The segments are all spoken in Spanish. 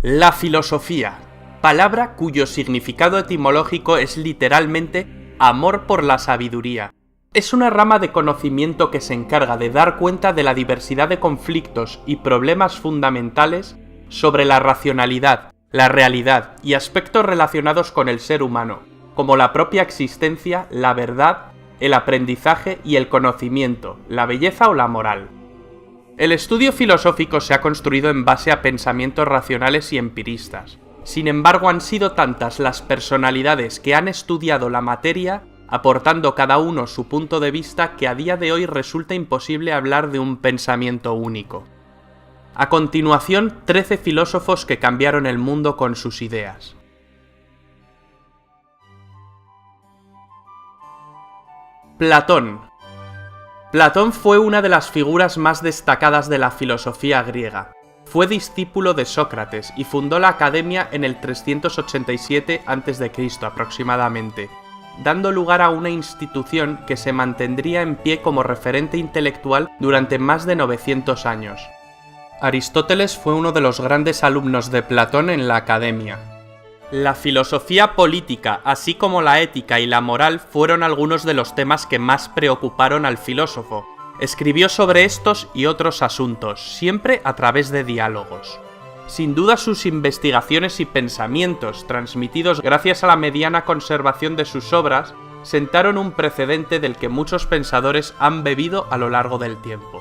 La filosofía, palabra cuyo significado etimológico es literalmente amor por la sabiduría. Es una rama de conocimiento que se encarga de dar cuenta de la diversidad de conflictos y problemas fundamentales sobre la racionalidad, la realidad y aspectos relacionados con el ser humano, como la propia existencia, la verdad, el aprendizaje y el conocimiento, la belleza o la moral. El estudio filosófico se ha construido en base a pensamientos racionales y empiristas. Sin embargo, han sido tantas las personalidades que han estudiado la materia, aportando cada uno su punto de vista, que a día de hoy resulta imposible hablar de un pensamiento único. A continuación, 13 filósofos que cambiaron el mundo con sus ideas. Platón. Platón fue una de las figuras más destacadas de la filosofía griega. Fue discípulo de Sócrates y fundó la Academia en el 387 a.C. aproximadamente, dando lugar a una institución que se mantendría en pie como referente intelectual durante más de 900 años. Aristóteles fue uno de los grandes alumnos de Platón en la Academia. La filosofía política, así como la ética y la moral, fueron algunos de los temas que más preocuparon al filósofo. Escribió sobre estos y otros asuntos, siempre a través de diálogos. Sin duda, sus investigaciones y pensamientos, transmitidos gracias a la mediana conservación de sus obras, sentaron un precedente del que muchos pensadores han bebido a lo largo del tiempo.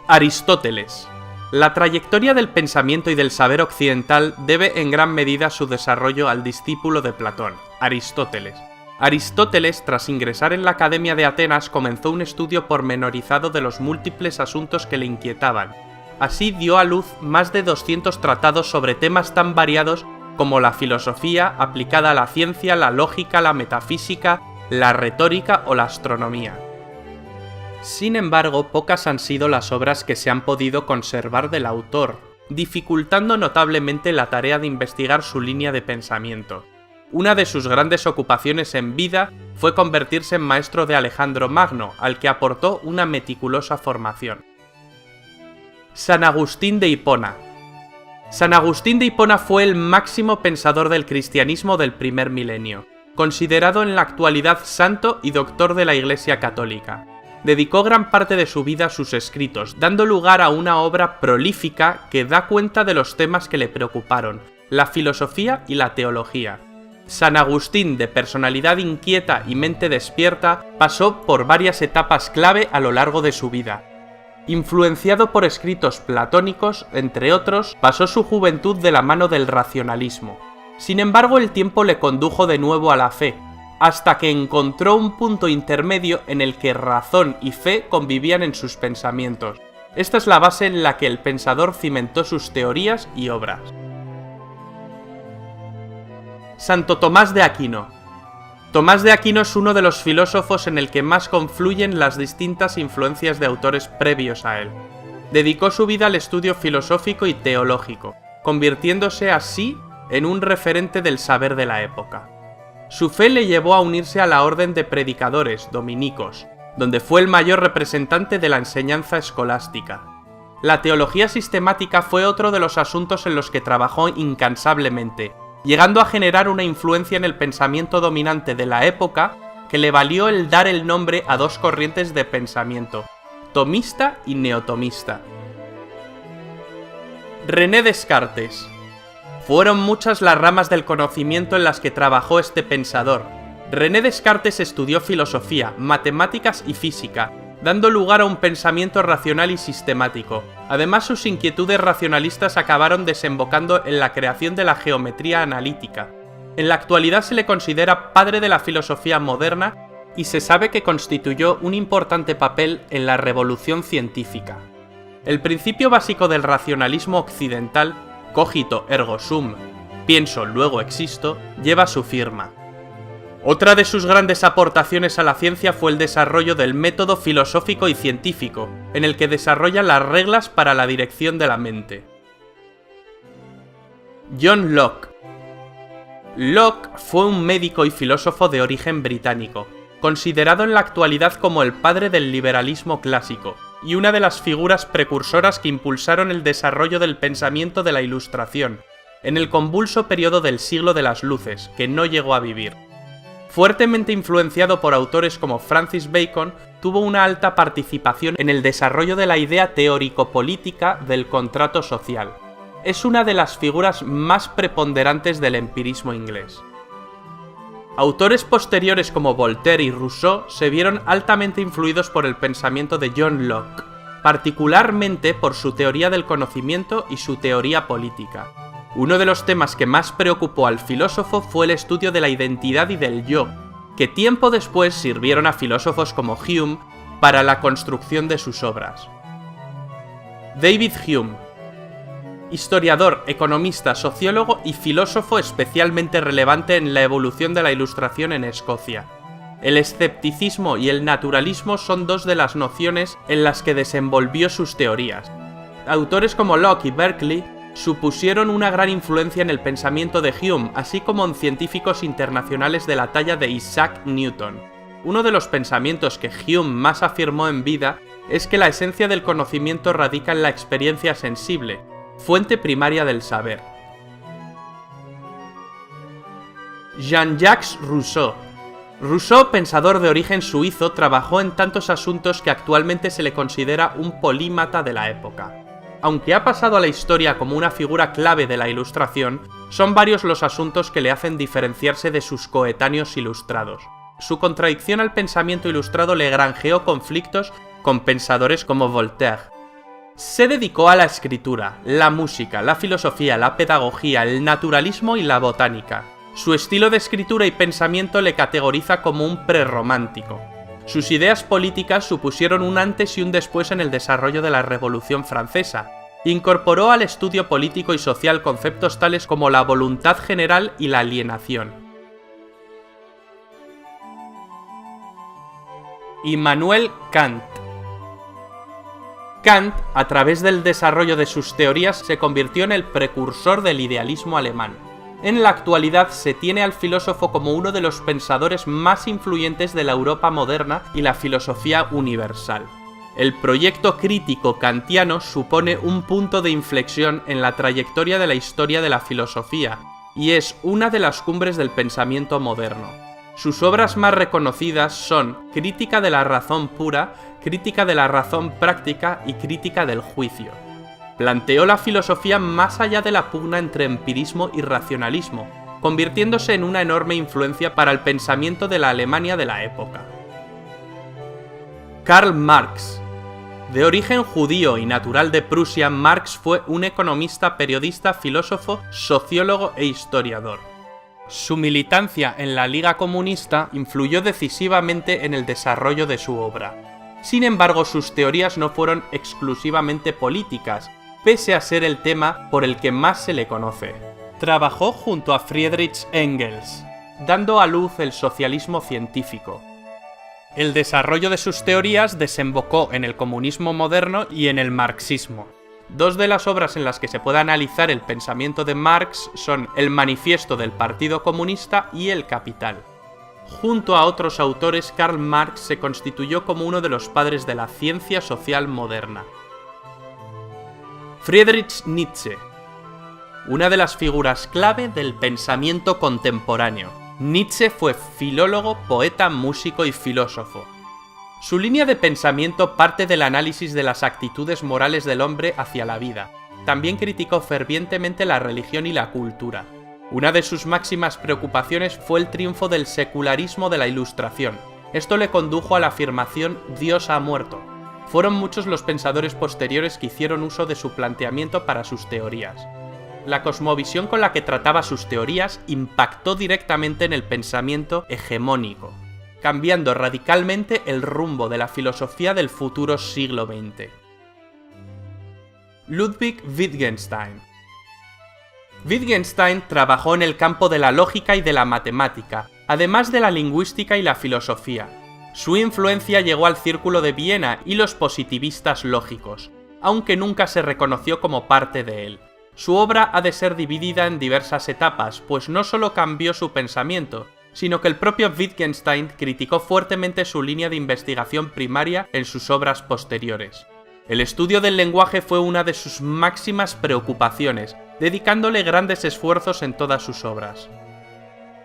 Aristóteles. La trayectoria del pensamiento y del saber occidental debe en gran medida su desarrollo al discípulo de Platón, Aristóteles. Aristóteles, tras ingresar en la Academia de Atenas, comenzó un estudio pormenorizado de los múltiples asuntos que le inquietaban. Así dio a luz más de 200 tratados sobre temas tan variados como la filosofía aplicada a la ciencia, la lógica, la metafísica, la retórica o la astronomía. Sin embargo, pocas han sido las obras que se han podido conservar del autor, dificultando notablemente la tarea de investigar su línea de pensamiento. Una de sus grandes ocupaciones en vida fue convertirse en maestro de Alejandro Magno, al que aportó una meticulosa formación. San Agustín de Hipona. San Agustín de Hipona fue el máximo pensador del cristianismo del primer milenio, considerado en la actualidad santo y doctor de la Iglesia Católica. Dedicó gran parte de su vida a sus escritos, dando lugar a una obra prolífica que da cuenta de los temas que le preocuparon, la filosofía y la teología. San Agustín, de personalidad inquieta y mente despierta, pasó por varias etapas clave a lo largo de su vida. Influenciado por escritos platónicos, entre otros, pasó su juventud de la mano del racionalismo. Sin embargo, el tiempo le condujo de nuevo a la fe, hasta que encontró un punto intermedio en el que razón y fe convivían en sus pensamientos. Esta es la base en la que el pensador cimentó sus teorías y obras. Santo Tomás de Aquino. Tomás de Aquino es uno de los filósofos en el que más confluyen las distintas influencias de autores previos a él. Dedicó su vida al estudio filosófico y teológico, convirtiéndose así en un referente del saber de la época. Su fe le llevó a unirse a la orden de predicadores, dominicos, donde fue el mayor representante de la enseñanza escolástica. La teología sistemática fue otro de los asuntos en los que trabajó incansablemente, llegando a generar una influencia en el pensamiento dominante de la época que le valió el dar el nombre a dos corrientes de pensamiento, tomista y neotomista. René Descartes. Fueron muchas las ramas del conocimiento en las que trabajó este pensador. René Descartes estudió filosofía, matemáticas y física, dando lugar a un pensamiento racional y sistemático. Además, sus inquietudes racionalistas acabaron desembocando en la creación de la geometría analítica. En la actualidad se le considera padre de la filosofía moderna y se sabe que constituyó un importante papel en la revolución científica. El principio básico del racionalismo occidental, cogito ergo sum, pienso luego existo, lleva su firma. Otra de sus grandes aportaciones a la ciencia fue el desarrollo del método filosófico y científico, en el que desarrolla las reglas para la dirección de la mente. John Locke. Locke fue un médico y filósofo de origen británico, considerado en la actualidad como el padre del liberalismo clásico. y una de las figuras precursoras que impulsaron el desarrollo del pensamiento de la Ilustración, en el convulso periodo del siglo de las luces, que no llegó a vivir. Fuertemente influenciado por autores como Francis Bacon, tuvo una alta participación en el desarrollo de la idea teórico-política del contrato social. Es una de las figuras más preponderantes del empirismo inglés. Autores posteriores como Voltaire y Rousseau se vieron altamente influidos por el pensamiento de John Locke, particularmente por su teoría del conocimiento y su teoría política. Uno de los temas que más preocupó al filósofo fue el estudio de la identidad y del yo, que tiempo después sirvieron a filósofos como Hume para la construcción de sus obras. David Hume, historiador, economista, sociólogo y filósofo especialmente relevante en la evolución de la Ilustración en Escocia. El escepticismo y el naturalismo son dos de las nociones en las que desenvolvió sus teorías. Autores como Locke y Berkeley supusieron una gran influencia en el pensamiento de Hume, así como en científicos internacionales de la talla de Isaac Newton. Uno de los pensamientos que Hume más afirmó en vida es que la esencia del conocimiento radica en la experiencia sensible, fuente primaria del saber. Jean-Jacques Rousseau. Rousseau, pensador de origen suizo, trabajó en tantos asuntos que actualmente se le considera un polímata de la época. Aunque ha pasado a la historia como una figura clave de la Ilustración, son varios los asuntos que le hacen diferenciarse de sus coetáneos ilustrados. Su contradicción al pensamiento ilustrado le granjeó conflictos con pensadores como Voltaire. Se dedicó a la escritura, la música, la filosofía, la pedagogía, el naturalismo y la botánica. Su estilo de escritura y pensamiento le categoriza como un prerromántico. Sus ideas políticas supusieron un antes y un después en el desarrollo de la Revolución Francesa. Incorporó al estudio político y social conceptos tales como la voluntad general y la alienación. Immanuel Kant. Kant, a través del desarrollo de sus teorías, se convirtió en el precursor del idealismo alemán. En la actualidad se tiene al filósofo como uno de los pensadores más influyentes de la Europa moderna y la filosofía universal. El proyecto crítico kantiano supone un punto de inflexión en la trayectoria de la historia de la filosofía, y es una de las cumbres del pensamiento moderno. Sus obras más reconocidas son Crítica de la razón pura, Crítica de la razón práctica y Crítica del juicio. Planteó la filosofía más allá de la pugna entre empirismo y racionalismo, convirtiéndose en una enorme influencia para el pensamiento de la Alemania de la época. Karl Marx. De origen judío y natural de Prusia, Marx fue un economista, periodista, filósofo, sociólogo e historiador. Su militancia en la Liga Comunista influyó decisivamente en el desarrollo de su obra. Sin embargo, sus teorías no fueron exclusivamente políticas, pese a ser el tema por el que más se le conoce. Trabajó junto a Friedrich Engels, dando a luz el socialismo científico. El desarrollo de sus teorías desembocó en el comunismo moderno y en el marxismo. Dos de las obras en las que se puede analizar el pensamiento de Marx son El Manifiesto del Partido Comunista y El Capital. Junto a otros autores, Karl Marx se constituyó como uno de los padres de la ciencia social moderna. Friedrich Nietzsche. Una de las figuras clave del pensamiento contemporáneo. Nietzsche fue filólogo, poeta, músico y filósofo. Su línea de pensamiento parte del análisis de las actitudes morales del hombre hacia la vida. También criticó fervientemente la religión y la cultura. Una de sus máximas preocupaciones fue el triunfo del secularismo de la Ilustración. Esto le condujo a la afirmación «Dios ha muerto». Fueron muchos los pensadores posteriores que hicieron uso de su planteamiento para sus teorías. La cosmovisión con la que trataba sus teorías impactó directamente en el pensamiento hegemónico, cambiando radicalmente el rumbo de la filosofía del futuro siglo XX. Ludwig Wittgenstein. Wittgenstein trabajó en el campo de la lógica y de la matemática, además de la lingüística y la filosofía. Su influencia llegó al Círculo de Viena y los positivistas lógicos, aunque nunca se reconoció como parte de él. Su obra ha de ser dividida en diversas etapas, pues no solo cambió su pensamiento, sino que el propio Wittgenstein criticó fuertemente su línea de investigación primaria en sus obras posteriores. El estudio del lenguaje fue una de sus máximas preocupaciones, dedicándole grandes esfuerzos en todas sus obras.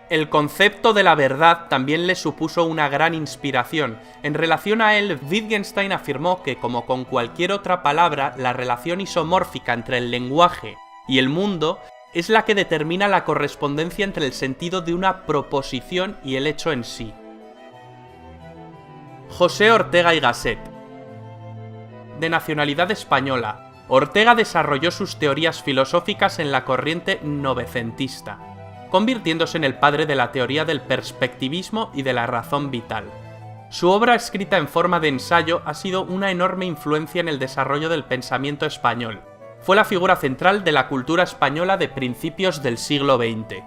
El concepto de la verdad también le supuso una gran inspiración. En relación a él, Wittgenstein afirmó que, como con cualquier otra palabra, la relación isomórfica entre el lenguaje y el mundo es la que determina la correspondencia entre el sentido de una proposición y el hecho en sí. José Ortega y Gasset. De nacionalidad española, Ortega desarrolló sus teorías filosóficas en la corriente novecentista, convirtiéndose en el padre de la teoría del perspectivismo y de la razón vital. Su obra, escrita en forma de ensayo, ha sido una enorme influencia en el desarrollo del pensamiento español. Fue la figura central de la cultura española de principios del siglo XX.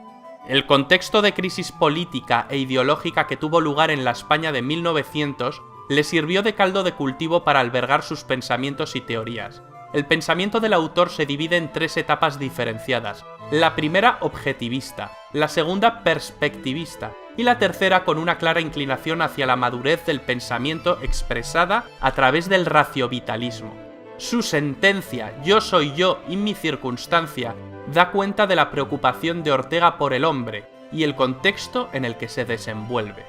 El contexto de crisis política e ideológica que tuvo lugar en la España de 1900 le sirvió de caldo de cultivo para albergar sus pensamientos y teorías. El pensamiento del autor se divide en tres etapas diferenciadas: la primera objetivista, la segunda perspectivista y la tercera con una clara inclinación hacia la madurez del pensamiento expresada a través del raciovitalismo. Su sentencia "Yo soy yo y mi circunstancia" da cuenta de la preocupación de Ortega por el hombre y el contexto en el que se desenvuelve.